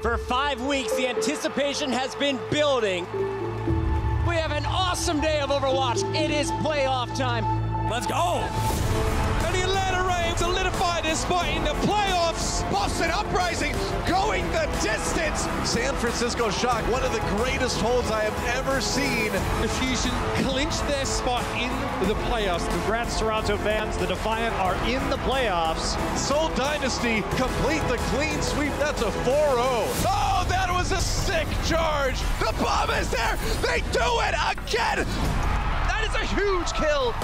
For 5 weeks, the anticipation has been building. We have an awesome day of Overwatch. It is playoff time. Let's go. And the Atlanta Reign solidify this spot in the playoffs. Boston Uprising going the distance. San Francisco Shock, one of the greatest holds I have ever seen. The Fusion clinched their spot in the playoffs. Congrats, Toronto fans. The Defiant are in the playoffs. Soul Dynasty complete the clean sweep. That's a 4-0. Oh, that was a sick charge. The bomb is there. They do it again. That is a huge kill.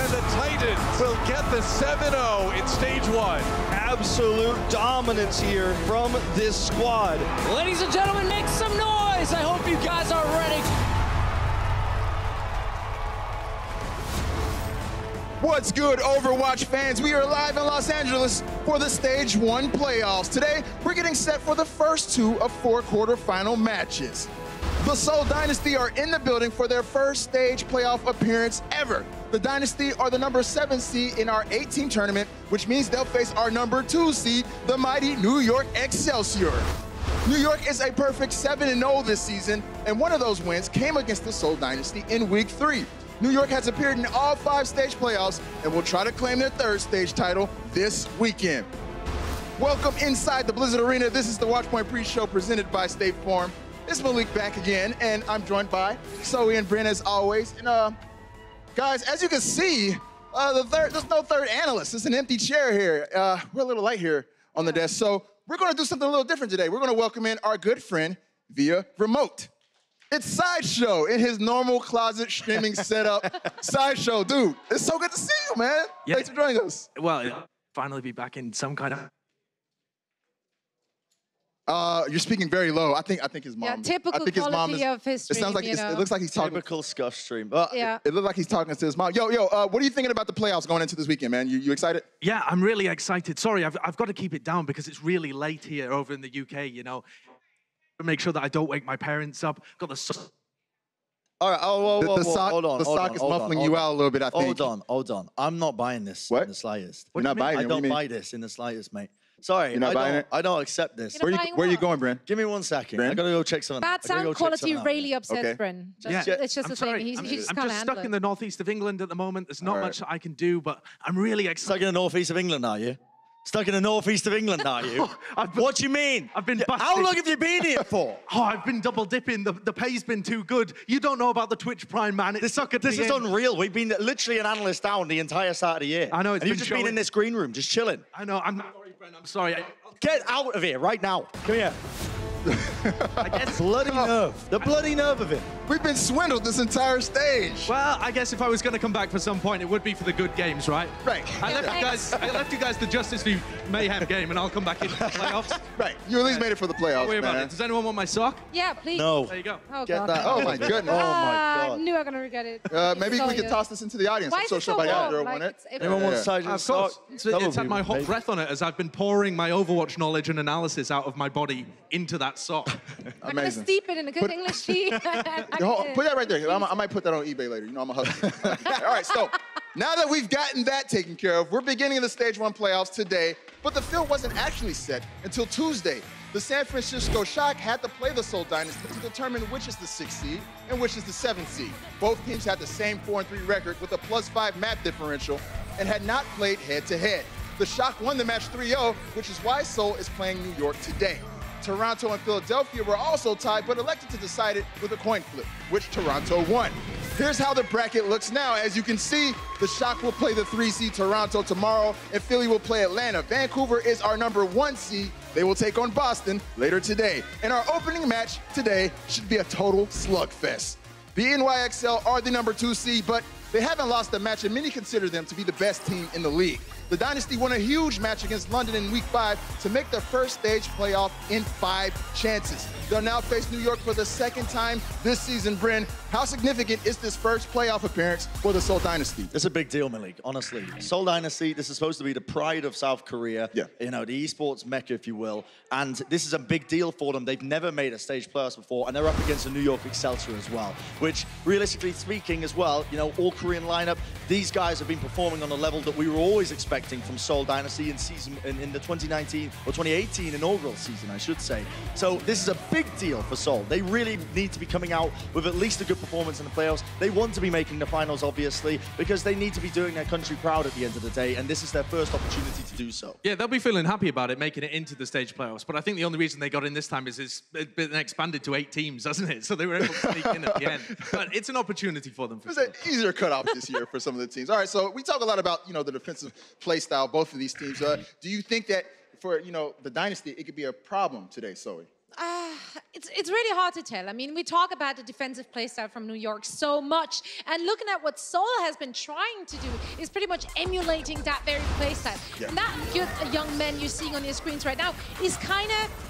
And the Titans will get the 7-0 in stage 1. Absolute dominance here from this squad. Ladies and gentlemen, make some noise. I hope you guys are ready. What's good, Overwatch fans? We are live in Los Angeles for the Stage 1 playoffs. Today, we're getting set for the first 2 of 4 quarterfinal matches. The Soul Dynasty are in the building for their first stage playoff appearance ever. The Dynasty are the number 7 seed in our 8-team tournament, which means they'll face our number 2 seed, the mighty New York Excelsior. New York is a perfect 7-0 this season, and one of those wins came against the Soul Dynasty in Week 3. New York has appeared in all 5 stage playoffs and will try to claim their 3rd stage title this weekend. Welcome inside the Blizzard Arena. This is the Watchpoint pre-show presented by State Farm. It's Malik back again, and I'm joined by Zoe and Brent as always. And guys, as you can see, there's no third analyst. It's an empty chair here. We're a little light here on the desk, so we're gonna do something a little different today. We're gonna welcome in our good friend via remote. It's Sideshow in his normal closet streaming setup. Sideshow, dude, it's so good to see you, man. Yeah. Thanks for joining us. Well, finally be back in some kind of... You're speaking very low. I think his mom. Yeah, typical I think his mom is, of his stream, it sounds like it looks like he's talking. Typical scuff stream. Yeah. It looks like he's talking to his mom. Yo, what are you thinking about the playoffs going into this weekend, man? You excited? Yeah, I'm really excited. Sorry, I've got to keep it down because it's really late here over in the UK, you know. Make sure that I don't wake my parents up. Got the... All right, hold on. The sock is muffling you out a little bit, I think. Hold on. I'm not buying this in the slightest. You're not buying it? I don't buy this in the slightest, mate. Sorry, You're not buying it? I don't accept this. Where are you going, Brent? Give me 1 second. Brent? I gotta go check something. Bad sound quality really upsets Okay. Bryn. Yeah. It's just I'm the sorry. thing. He I'm just just can't handle stuck in it. the northeast of England at the moment. There's not All right. much I can do, but I'm really Stuck excited. in the northeast of England, are you? Stuck in the northeast of England, are you? What do you mean? I've been busted. How long have you been here for? Oh, I've been double dipping. The pay's been too good. You don't know about the Twitch Prime, man. It's suck at This the is end. unreal. We've been literally an analyst down the entire start of the year. I know, it's and you've been just been showing. in this green room, just chilling. I know. I'm sorry, Brent. I'm sorry. Get out of here right now. Come here. I guess. Bloody nerve. The bloody nerve of it. We've been swindled this entire stage. Well, I guess if I was going to come back for some point, it would be for the good games, right? Right. I left you guys the Justice League Mayhem game, and I'll come back in the playoffs. Right. You at least made it for the playoffs, Don't worry about man. it. Does anyone want my sock? Yeah, please. No. There you go. Oh, Get God. that. Oh, my goodness. Oh, my God. I knew I was going to regret it. Maybe So we could good. toss this into the audience. Why is it so Somebody out warm? there Like, want it. Anyone wants to side Of course. It's had my hot breath on it as I've been pouring my Overwatch knowledge and analysis out of my body into that sock. I'm going to Amazing. steep it in a good English tea. Put that right there. I might put that on eBay later. You know, I'm a hustler. All right, so now that we've gotten that taken care of, we're beginning the Stage 1 playoffs today, but the field wasn't actually set until Tuesday. The San Francisco Shock had to play the Soul Dynasty to determine which is the 6th seed and which is the 7th seed. Both teams had the same 4-3 record with a +5 map differential and had not played head-to-head. The Shock won the match 3-0, which is why Soul is playing New York today. Toronto and Philadelphia were also tied, but elected to decide it with a coin flip, which Toronto won. Here's how the bracket looks now. As you can see, the Shock will play the 3 seed Toronto tomorrow, and Philly will play Atlanta. Vancouver is our number 1 seed. They will take on Boston later today. And our opening match today should be a total slugfest. The NYXL are the number 2 seed, but they haven't lost a match, and many consider them to be the best team in the league. The Dynasty won a huge match against London in Week 5 to make their first stage playoff in 5 chances. They'll now face New York for the 2nd time this season. Bryn, how significant is this first playoff appearance for the Soul Dynasty? It's a big deal, Malik, honestly. Soul Dynasty, this is supposed to be the pride of South Korea. Yeah. You know, the esports mecca, if you will. And this is a big deal for them. They've never made a stage playoffs before, and they're up against the New York Excelsior as well, which, realistically speaking as well, you know, all Korean lineup, these guys have been performing on a level that we were always expecting expecting from Seoul Dynasty in the 2019 or 2018 inaugural season, I should say. So this is a big deal for Seoul. They really need to be coming out with at least a good performance in the playoffs. They want to be making the finals, obviously, because they need to be doing their country proud at the end of the day, and this is their first opportunity to do so. Yeah, they'll be feeling happy about it, making it into the stage playoffs. But I think the only reason they got in this time is it's been expanded to 8 teams, hasn't it? So they were able to sneak in at the end. But it's an opportunity for them. It was an easier cutoff this year for some of the teams. All right, so we talk a lot about, the defensive play style, both of these teams. Do you think that for, the Dynasty, it could be a problem today, Zoe? It's really hard to tell. I mean, we talk about the defensive play style from New York so much, and looking at what Seoul has been trying to do is pretty much emulating that very play style. Yeah. And that good young man you're seeing on your screens right now is kind of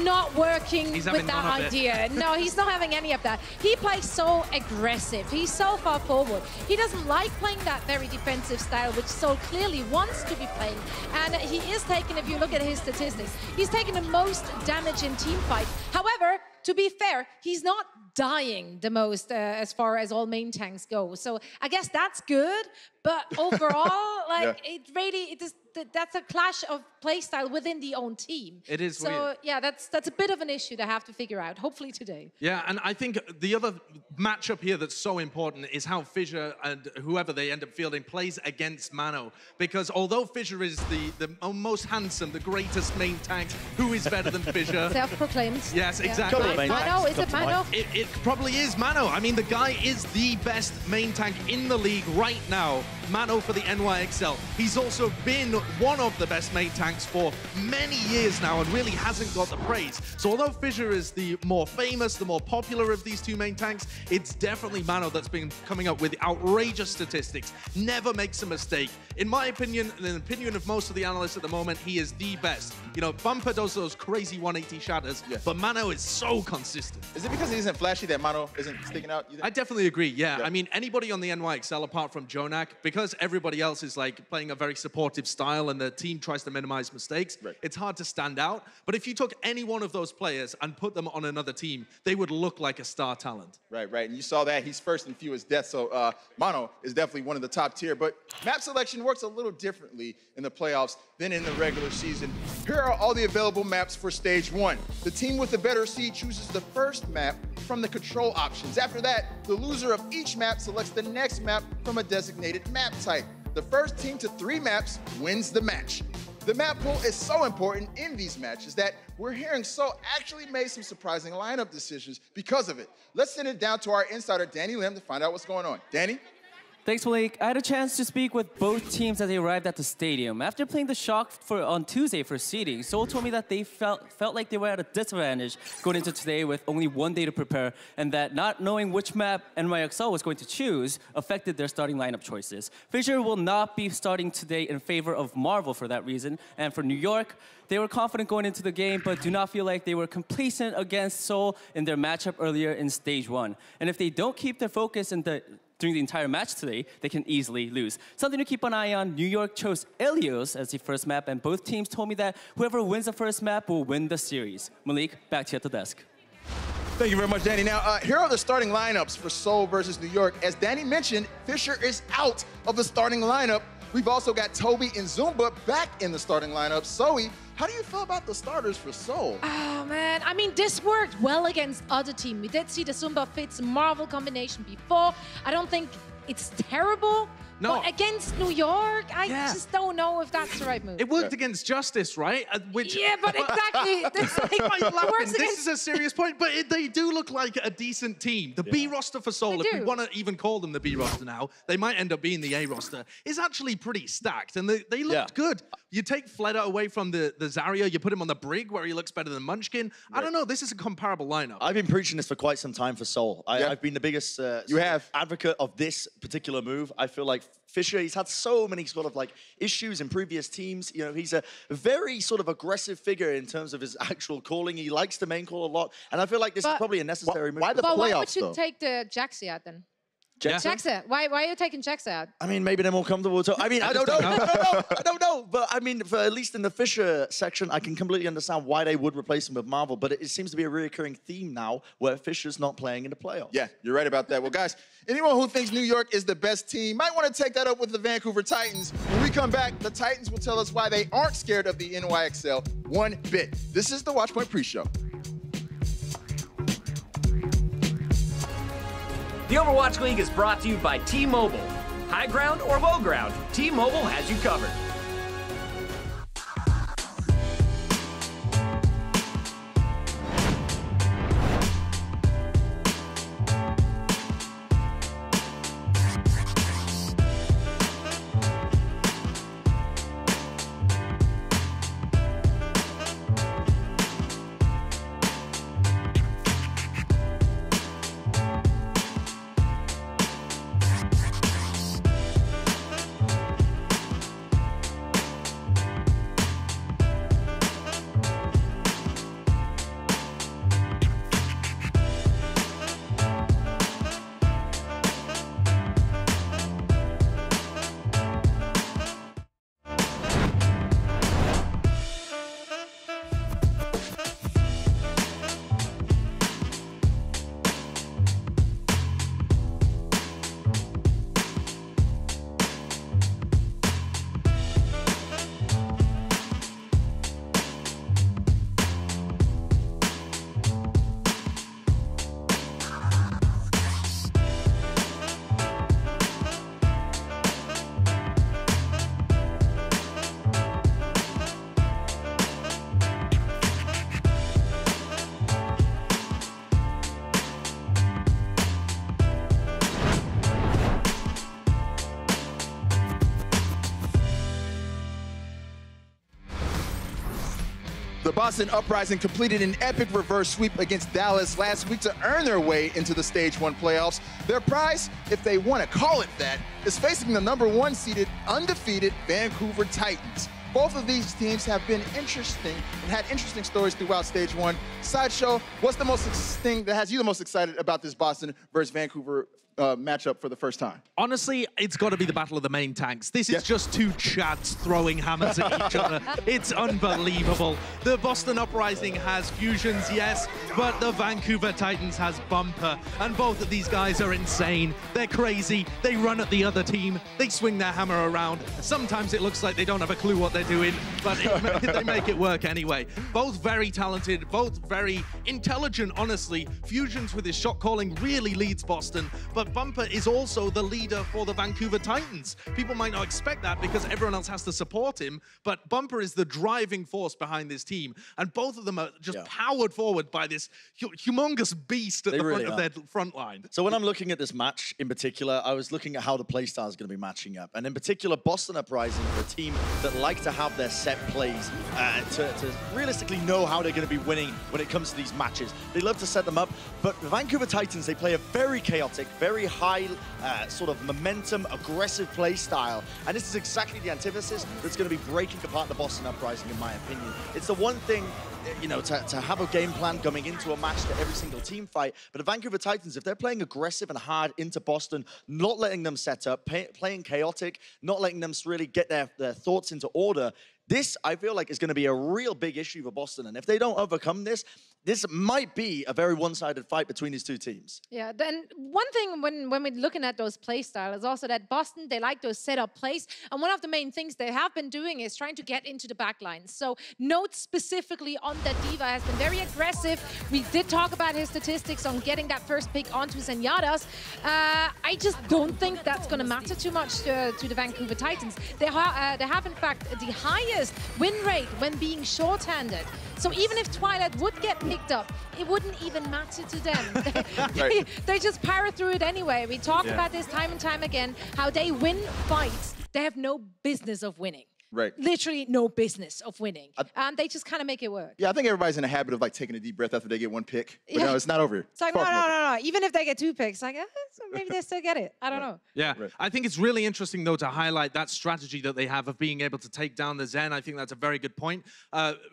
not working with that idea. No, he's not having any of that. He plays so aggressive. He's so far forward. He doesn't like playing that very defensive style, which Seoul clearly wants to be playing. And he is taking, if you look at his statistics, he's taking the most damage in team fights. However, to be fair, he's not dying the most as far as all main tanks go. So I guess that's good. But overall, that's a clash of playstyle within the own team. It is so, weird. Yeah, that's a bit of an issue to have to figure out, hopefully today. Yeah, and I think the other matchup here that's so important is how Fissure and whoever they end up fielding plays against Mano. Because although Fissure is the most handsome, the greatest main tank, who is better than Fissure? Self-proclaimed. Yes, exactly. Mano, is it Mano? It probably is Mano. I mean, the guy is the best main tank in the league right now. Mano for the NYXL. He's also been one of the best main tanks for many years now and really hasn't got the praise. So although Fissure is the more famous, the more popular of these two main tanks, it's definitely Mano that's been coming up with outrageous statistics. Never makes a mistake. In my opinion, and in the opinion of most of the analysts at the moment, he is the best. Bumper does those crazy 180 shatters, but Mano is so consistent. Is it because he isn't flashy that Mano isn't sticking out? I definitely agree, yeah. I mean, anybody on the NYXL apart from Jonak, because everybody else is like playing a very supportive style and the team tries to minimize mistakes, it's hard to stand out. But if you took any one of those players and put them on another team, they would look like a star talent. Right. And you saw that. He's first in fewest deaths, so Mano is definitely one of the top tier. But map selection works a little differently in the playoffs than in the regular season. Here are all the available maps for Stage 1. The team with the better seed chooses the first map from the control options. After that, the loser of each map selects the next map from a designated map type. The first team to 3 maps wins the match. The map pool is so important in these matches that we're hearing Seoul actually made some surprising lineup decisions because of it. Let's send it down to our insider, Danny Lim, to find out what's going on. Danny? Thanks, Malik. I had a chance to speak with both teams as they arrived at the stadium. After playing the Shock on Tuesday for seeding, Seoul told me that they felt like they were at a disadvantage going into today with only 1 day to prepare, and that not knowing which map NYXL was going to choose affected their starting lineup choices. Fissure will not be starting today in favor of Marvel for that reason, and for New York, they were confident going into the game, but do not feel like they were complacent against Seoul in their matchup earlier in Stage 1. And if they don't keep their focus during the entire match today, they can easily lose. Something to keep an eye on, New York chose Ilios as the first map, and both teams told me that whoever wins the first map will win the series. Malik, back to you at the desk. Thank you very much, Danny. Now, here are the starting lineups for Seoul versus New York. As Danny mentioned, Fissure is out of the starting lineup. We've also got Toby and Zumba back in the starting lineup. Zoe, how do you feel about the starters for Seoul? Oh, man. I mean, this worked well against other teams. We did see the Zumba Fitz Marvel combination before. I don't think it's terrible. No. But against New York, I just don't know if that's the right move. It worked against Justice, right? Yeah, but exactly. This is a serious point, but they do look like a decent team. The B roster for Seoul, if we want to even call them the B roster now, they might end up being the A roster, is actually pretty stacked, and they looked good. You take Fleda away from the Zarya, you put him on the Brig, where he looks better than Munchkin. I don't know, this is a comparable lineup. I've been preaching this for quite some time for Seoul. I've been the biggest advocate of this particular move. I feel like Fissure, he's had so many sort of like issues in previous teams. He's a very sort of aggressive figure in terms of his actual calling. He likes to main call a lot. And I feel like this is probably a necessary move. Why would you take the Jaxia then? Jaxa. Why are you taking Jaxa out? I mean, maybe they're more comfortable. I mean, I don't know. I don't know. But I mean, for at least in the Fisher section, I can completely understand why they would replace him with Marvel. But it seems to be a recurring theme now where Fisher's not playing in the playoffs. Yeah, you're right about that. Well, guys, anyone who thinks New York is the best team might want to take that up with the Vancouver Titans. When we come back, the Titans will tell us why they aren't scared of the NYXL one bit. This is the Watchpoint Pre-Show. The Overwatch League is brought to you by T-Mobile. High ground or low ground, T-Mobile has you covered. The Boston Uprising completed an epic reverse sweep against Dallas last week to earn their way into the Stage 1 playoffs. Their prize, if they want to call it that, is facing the #1 seeded, undefeated Vancouver Titans. Both of these teams have been interesting and had interesting stories throughout Stage 1. Sideshow, what's the most thing that has you the most excited about this Boston versus Vancouver matchup for the first time? Honestly, it's got to be the battle of the main tanks. This is just two chads throwing hammers at each other. It's unbelievable. The Boston Uprising has Fusions, yes, but the Vancouver Titans has Bumper, and both of these guys are insane. They're crazy. They run at the other team. They swing their hammer around. Sometimes it looks like they don't have a clue what they're doing, but they make it work anyway. Both very talented, both very intelligent, honestly. Fusions with his shot calling really leads Boston, but Bumper is also the leader for the Vancouver Titans. People might not expect that because everyone else has to support him, but Bumper is the driving force behind this team, and both of them are just powered forward by this humongous beast at the front of their front line. So when I'm looking at this match in particular, I was looking at how the playstyle is going to be matching up, and in particular, Boston Uprising are a team that like to have their set plays to realistically know how they're going to be winning when it comes to these matches. They love to set them up, but the Vancouver Titans, they play a very chaotic, very high sort of momentum, aggressive play style, and this is exactly the antithesis that's going to be breaking apart the Boston Uprising, in my opinion. It's the one thing, you know, to have a game plan coming into a match to every single team fight, but the Vancouver Titans, if they're playing aggressive and hard into Boston, not letting them set up, playing chaotic, not letting them really get their thoughts into order, this, I feel like, is going to be a real big issue for Boston. And if they don't overcome this, this might be a very one-sided fight between these two teams. Yeah, then one thing when we're looking at those play styles is also that Boston, they like those setup plays. And one of the main things they have been doing is trying to get into the back line. So note specifically on that Diva has been very aggressive. We did talk about his statistics on getting that first pick onto Zenyatta's. I just don't think that's going to matter too much to the Vancouver Titans. They have, in fact, the highest win rate when being short-handed. So even if Twilight would get picked up, it wouldn't even matter to them. They just power through it anyway. We talk about this time and time again, how they win fights they have no business of winning. Right. Literally no business of winning. And they just kind of make it work. Yeah, I think everybody's in the habit of like taking a deep breath after they get one pick. But no, it's not over here. It's like, no. Even if they get 2 picks, like, so maybe they still get it. I don't know. Yeah, I think it's really interesting, though, to highlight that strategy that they have of being able to take down the Zen. I think that's a very good point.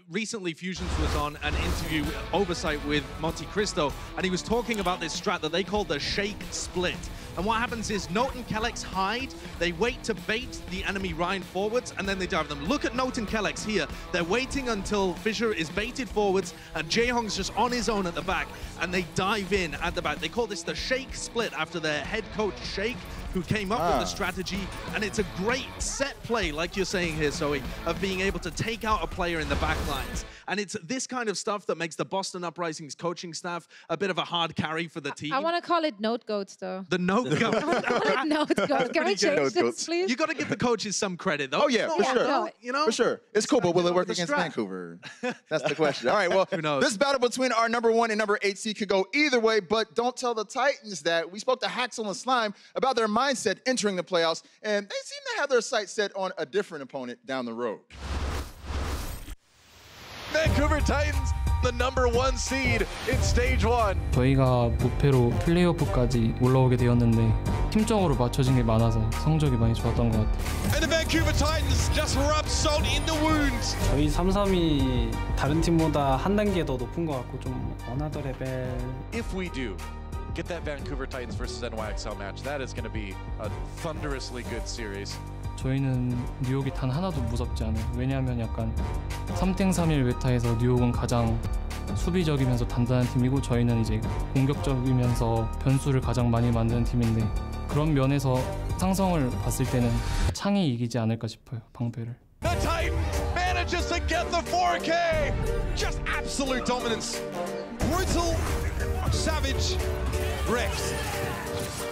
Recently, Fusions was on an interview oversight with Monte Cristo, and he was talking about this strat that they call the shake split. And what happens is Note and Kellex hide, they wait to bait the enemy Ryan forwards, and then they dive them. Look at Note and Kellex here. They're waiting until Fissure is baited forwards, and Jaehong's just on his own at the back, and they dive in at the back. They call this the Shake split after their head coach Shake, who came up with the strategy, and it's a great set play, like you're saying here, Zoe, of being able to take out a player in the back lines. And it's this kind of stuff that makes the Boston Uprising's coaching staff a bit of a hard carry for the team. I want to call it Note Goats, though. The Note Goats. I want to call it Note Goats. Can we change this, please? You got to give the coaches some credit, though. Oh, yeah, for sure. No. You know? For sure. It's cool, but will it work against Vancouver? That's the question. All right, well, who knows? This battle between our #1 and #8 seed could go either way, but don't tell the Titans that. We spoke to Haxel and Slime about their mindset entering the playoffs, and they seem to have their sights set on a different opponent down the road. Vancouver Titans, the #1 seed in stage 1. 저희가 무패로 플레이오프까지 올라오게 되었는데 팀적으로 맞춰진 게 많아서 성적이 많이 좋았던 것 같아요. And the Vancouver Titans just rub salt in the wounds. 저희 3-3이 다른 팀보다 한 단계 더 높은 것 같고 좀 어나더 레벨. If we do get that Vancouver Titans versus NYXL match, that is going to be a thunderously good series. 저희는 뉴욕이 단 하나도 무섭지 않아요. 왜냐하면 약간 3땡3일 메타에서 뉴욕은 가장 수비적이면서 단단한 팀이고 저희는 이제 공격적이면서 변수를 가장 많이 만드는 팀인데 그런 면에서 상성을 봤을 때는 창이 이기지 않을까 싶어요, 방패를. The Titans manages to get the 4K. Just absolute dominance. Brutal, savage, Rex.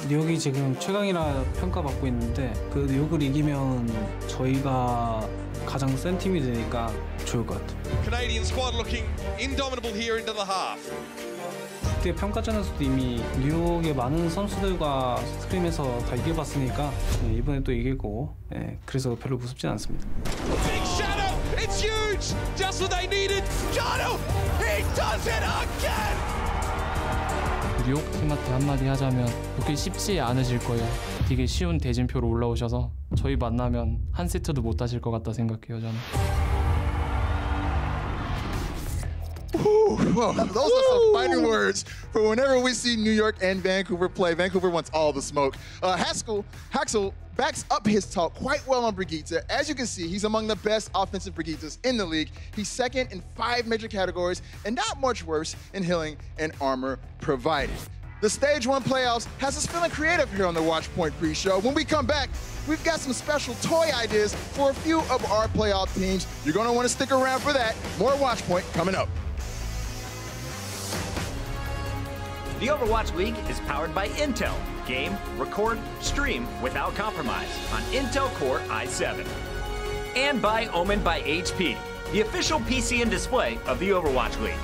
뉴욕이 지금 최강이라 평가받고 있는데 그 뉴욕을 이기면 저희가 가장 센 팀이 되니까 좋을 것 같아요. Canadian squad looking indomitable here into the half. 그때 평가전에서도 이미 뉴욕의 많은 선수들과 스크림에서 다 이겨봤으니까 이번에 또 이길 거고 그래서 별로 무섭진 않습니다. Big shadow, it's huge, just what they needed. Shadow, he does it again. 뉴욕 팀한테 한마디 하자면 그렇게 쉽지 않으실 거예요. 되게 쉬운 대진표로 올라오셔서 저희 만나면 한 세트도 못 하실 것 같다 생각해요, 저는. Whoa, those are some fighting words for whenever we see New York and Vancouver play. Vancouver wants all the smoke. Haxel backs up his talk quite well on Brigitte. As you can see, he's among the best offensive Brigittes in the league. He's second in 5 major categories and not much worse in healing and armor provided. The Stage 1 playoffs has us feeling creative here on the Watchpoint pre-show. When we come back, we've got some special toy ideas for a few of our playoff teams. You're going to want to stick around for that. More Watchpoint coming up. The Overwatch League is powered by Intel. Game, record, stream without compromise on Intel Core i7. And by Omen by HP, the official PC and display of the Overwatch League.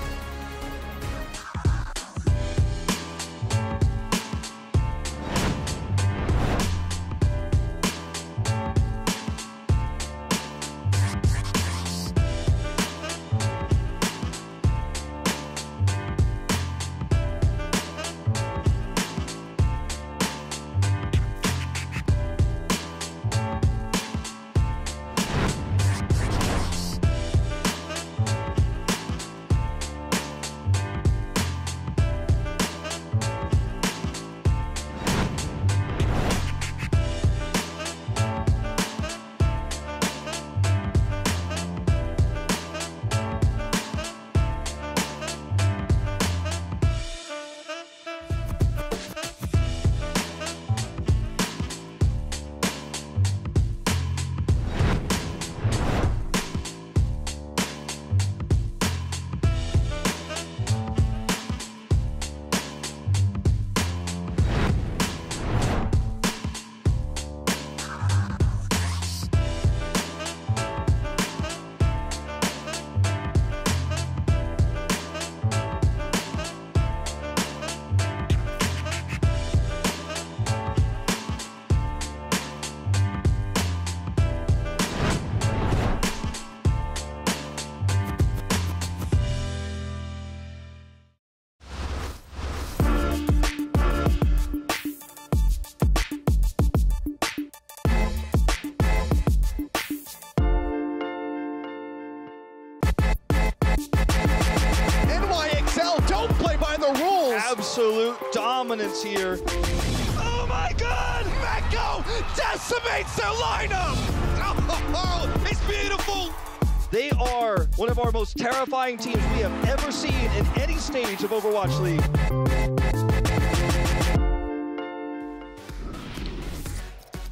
Absolute dominance here. Oh Oh my God! Mecco decimates their lineup! Oh, it's beautiful! They are one of our most terrifying teams we have ever seen in any stage of Overwatch League.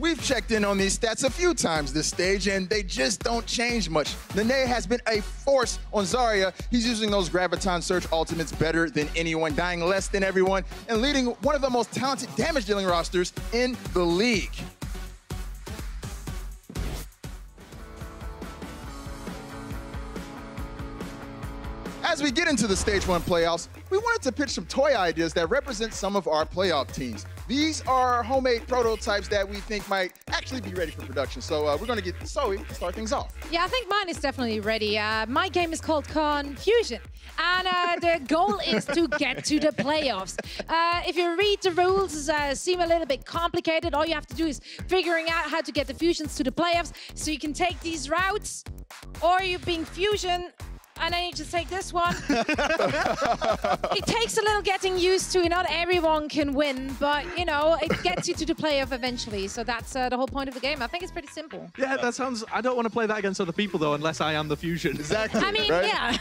We've checked in on these stats a few times this stage, and they just don't change much. Nene has been a force on Zarya. He's using those Graviton Surge ultimates better than anyone, dying less than everyone, and leading one of the most talented damage-dealing rosters in the league. As we get into the Stage 1 playoffs, we wanted to pitch some toy ideas that represent some of our playoff teams. These are homemade prototypes that we think might actually be ready for production. So we're going to get Zoe to start things off. Yeah, I think mine is definitely ready. My game is called Confusion, and the goal is to get to the playoffs. If you read the rules, seem a little bit complicated. All you have to do is figuring out how to get the fusions to the playoffs, so you can take these routes, or you being fusion. And then you just take this one. It takes a little getting used to. Not everyone can win, but, you know, it gets you to the playoff eventually. So that's the whole point of the game. I think it's pretty simple. Yeah, that sounds... I don't want to play that against other people, though, unless I am the fusion. Exactly. I mean, right? yeah.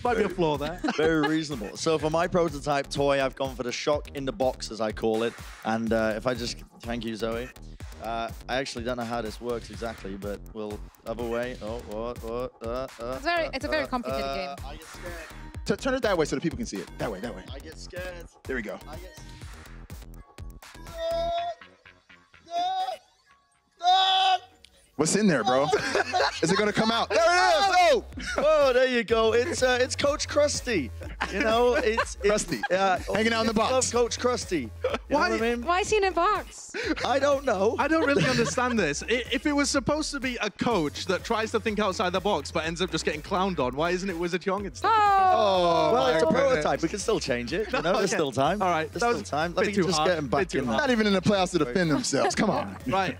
Might be a flaw there. Very reasonable. So for my prototype toy, I've gone for the shock in the box, as I call it. And if I just... Thank you, Zoe. I actually don't know how this works exactly, but we'll other way. It's a very complicated game. I get scared. Turn it that way so the people can see it. That way, that way. I get scared. There we go. I get What's in there, bro? Is it gonna come out? There it is! Oh! Whoa, there you go. It's Coach Krusty. You know, it's Krusty. Hanging out in the box. Love Coach Krusty. You know what I mean? Why is he in a box? I don't know. I don't really understand this. If it was supposed to be a coach that tries to think outside the box but ends up just getting clowned on, why isn't it Wizard Young instead? Oh, well, it's a goodness. prototype. We can still change it. You know, there's still time. All right. There's still time. Let me just get him back in. Not even in the playoffs to defend themselves. Come on. Right.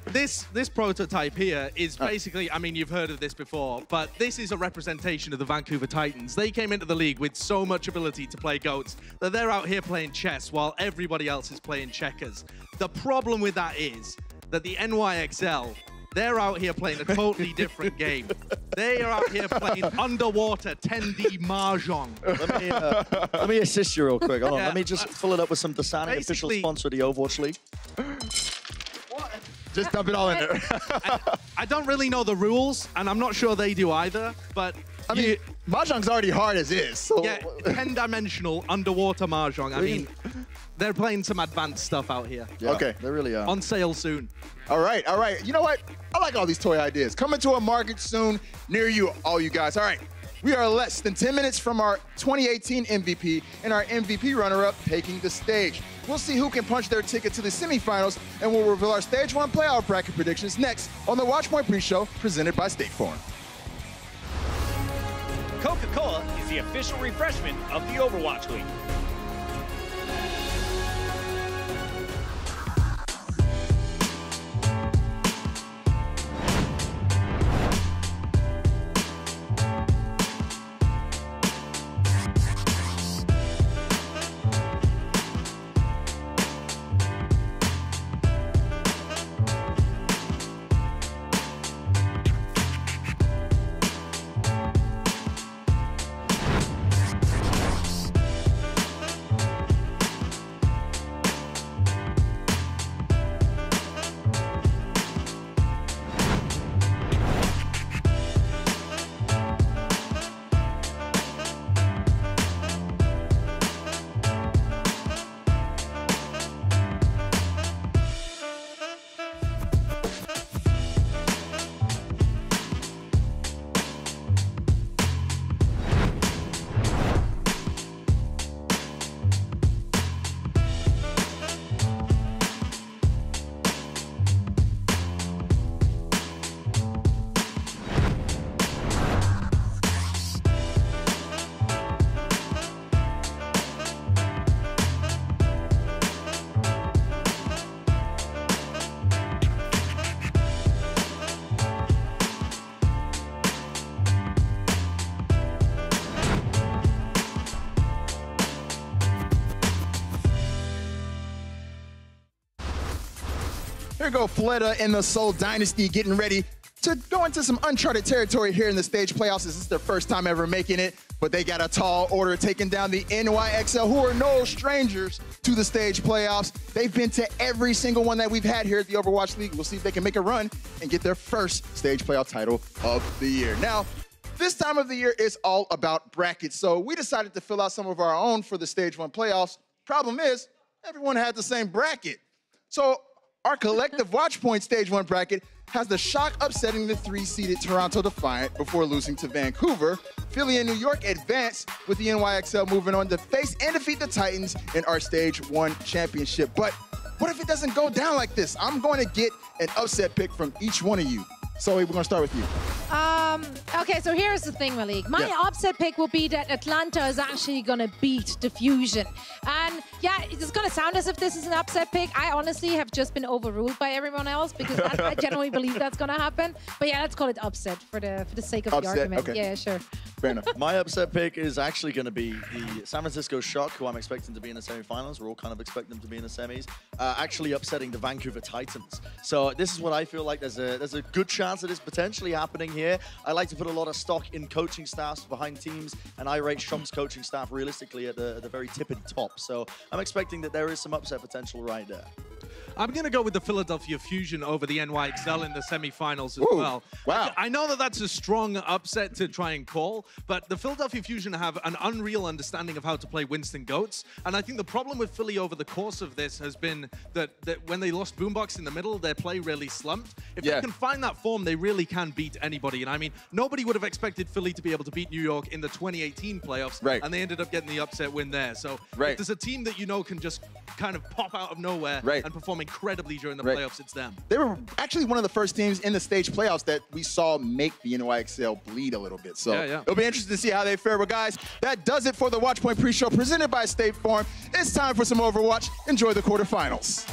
This prototype here is basically, I mean, you've heard of this before, but this is a representation of the Vancouver Titans. They came into the league with so much ability to play goats that they're out here playing chess while everybody else is playing checkers. The problem with that is that the NYXL, they're out here playing a totally different game. They are out here playing underwater 10D Mahjong. Let me assist you real quick. Hold on. Let me just fill it up with some Dasani, official sponsor of the Overwatch League. Just dump it all in there. I don't really know the rules, and I'm not sure they do either, but... I mean, Mahjong's already hard as is. So. Yeah, 10-dimensional underwater Mahjong. I mean, they're playing some advanced stuff out here. Yeah, okay. They really are. On sale soon. All right, all right. You know what? I like all these toy ideas. Coming to a market soon near you, all you guys. All right. We are less than 10 minutes from our 2018 MVP and our MVP runner-up taking the stage. We'll see who can punch their ticket to the semifinals, and we'll reveal our Stage 1 playoff bracket predictions next on the Watchpoint pre-show presented by State Farm. Coca-Cola is the official refreshment of the Overwatch League. Here go Fleta and the Seoul Dynasty getting ready to go into some uncharted territory here in the stage playoffs. This is their first time ever making it, but they got a tall order taking down the NYXL, who are no strangers to the stage playoffs. They've been to every single one that we've had here at the Overwatch League. We'll see if they can make a run and get their first stage playoff title of the year. Now, this time of the year is all about brackets, so we decided to fill out some of our own for the Stage 1 playoffs. Problem is, everyone had the same bracket. So our collective Watchpoint Stage 1 bracket has the Shock upsetting the 3-seeded Toronto Defiant before losing to Vancouver. Philly and New York advance, with the NYXL moving on to face and defeat the Titans in our Stage 1 championship. But what if it doesn't go down like this? I'm going to get an upset pick from each one of you. So we're going to start with you. Okay, so here's the thing, Malik. My upset pick will be that Atlanta is actually going to beat the Fusion. And yeah, it's going to sound as if this is an upset pick. I honestly have just been overruled by everyone else because I genuinely believe that's going to happen. But yeah, let's call it upset for the sake of the argument. Okay. Yeah, sure. Fair enough. My upset pick is actually going to be the San Francisco Shock, who I'm expecting to be in the semifinals. We're all kind of expecting them to be in the semis. Actually upsetting the Vancouver Titans. So this is what I feel like there's a good chance of this potentially happening here. I like to put a lot of stock in coaching staffs behind teams, and I rate Shock's coaching staff realistically at the very tippity top. So I'm expecting that there is some upset potential right there. I'm going to go with the Philadelphia Fusion over the NYXL in the semifinals as well. Wow. I know that that's a strong upset to try and call, but the Philadelphia Fusion have an unreal understanding of how to play Winston Goats. And I think the problem with Philly over the course of this has been that when they lost Boombox in the middle, their play really slumped. If they can find that form, they really can beat anybody. And I mean, nobody would have expected Philly to be able to beat New York in the 2018 playoffs. And they ended up getting the upset win there. So if there's a team that you know can just kind of pop out of nowhere and perform incredibly during the playoffs, it's them. They were actually one of the first teams in the stage playoffs that we saw make the NYXL bleed a little bit. So it'll be interesting to see how they fare. But guys, that does it for the Watchpoint pre-show presented by State Farm. It's time for some Overwatch. Enjoy the quarterfinals.